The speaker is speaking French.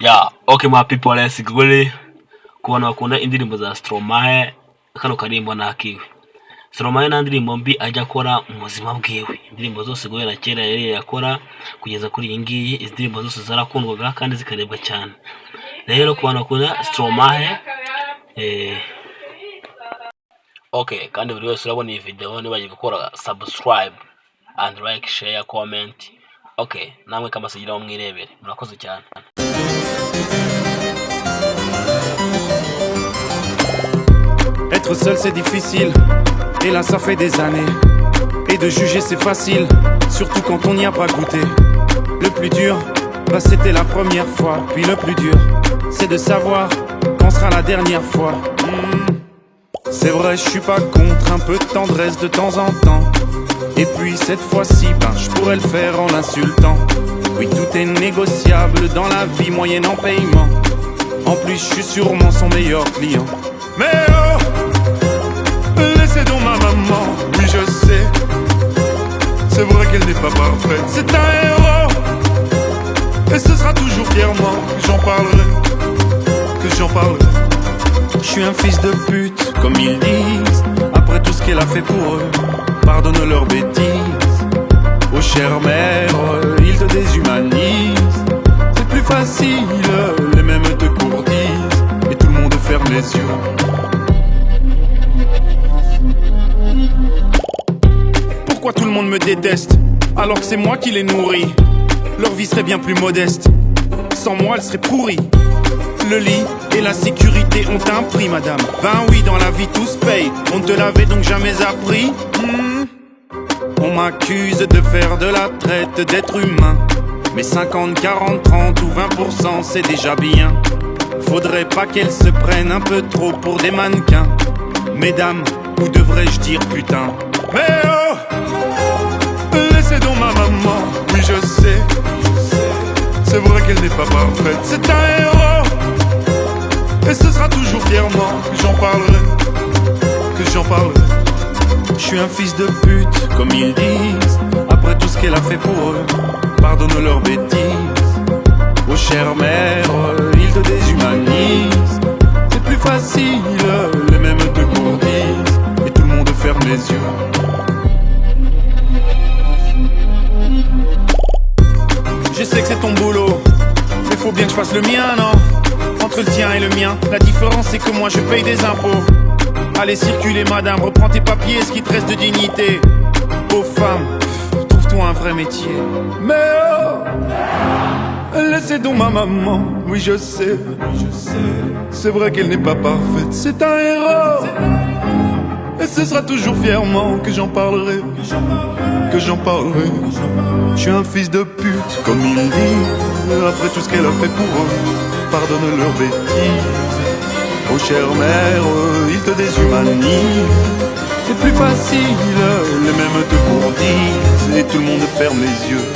Yeah, okay my people, let's go. Kubona bakunda indirimbo za Stromae, kano karimbo nakiwe. Stromae na ndirimbo mbi ajya akora mu buzima bwiwe. Indirimbo zose guhera kera yari yakora kugeza kuri iyi ngiyi, indirimbo zose zarakundwaga kandi zikarebwa cyane. Rero kubona bakunda Stromae okay, kandi buri wese urabona iyi video niba gukora subscribe and like, share, comment. Okay, namwe kamasigira mwirebere. Murakoze cyane. Être seul c'est difficile, et là ça fait des années. Et de juger c'est facile, surtout quand on n'y a pas goûté. Le plus dur, bah c'était la première fois. Puis le plus dur, c'est de savoir quand sera la dernière fois. C'est vrai, je suis pas contre un peu de tendresse de temps en temps. Et puis cette fois-ci, ben je pourrais le faire en l'insultant. Oui, tout est négociable dans la vie moyennant paiement. En plus, je suis sûrement son meilleur client. Mais oh, laissez donc ma maman, oui je sais. C'est vrai qu'elle n'est pas parfaite, c'est un héros. Et ce sera toujours fièrement que j'en parlerai, que j'en parlerai. Je suis un fils de pute, comme ils disent. Après tout ce qu'elle a fait pour eux, pardonne leurs bêtises. Oh chère mère, ils te déshumanisent. C'est plus facile, les mêmes te courtisent. Et tout le monde ferme les yeux. Pourquoi tout le monde me déteste alors que c'est moi qui les nourris? Leur vie serait bien plus modeste. Sans moi elle serait pourrie. Le lit et la sécurité ont un prix, madame. Ben oui, dans la vie tout se paye. On te l'avait donc jamais appris. On m'accuse de faire de la traite d'être humain. Mais 50, 40, 30 ou 20% c'est déjà bien. Faudrait pas qu'elles se prennent un peu trop pour des mannequins. Mesdames, ou devrais-je dire putain? Mais oh, laissez donc ma maman, oui je sais. C'est vrai qu'elle n'est pas parfaite, c'est un héros. Et ce sera toujours fièrement que j'en parlerai, que j'en parlerai. Je suis un fils de pute, comme ils disent. Après tout ce qu'elle a fait pour eux, pardonne leurs bêtises. Oh chère mère, ils te déshumanisent. C'est plus facile, les mêmes te courtisent. Et tout le monde ferme les yeux. Je sais que c'est ton boulot, mais faut bien que je fasse le mien, non? Entre le tien et le mien, la différence c'est que moi je paye des impôts. Allez circuler madame, reprends tes papiers, ce qui te reste de dignité. Pauvre femme, trouve-toi un vrai métier. Mais oh, laissez donc ma maman, oui je sais. C'est vrai qu'elle n'est pas parfaite, c'est un héros. Et ce sera toujours fièrement que j'en parlerai, que j'en parlerai. Je suis un fils de pute, comme ils disent. Après tout ce qu'elle a fait pour eux, pardonne leurs bêtises. Oh chère mère, ils te déshumanisent. C'est plus facile, les mêmes te courtisent. Et tout le monde ferme les yeux.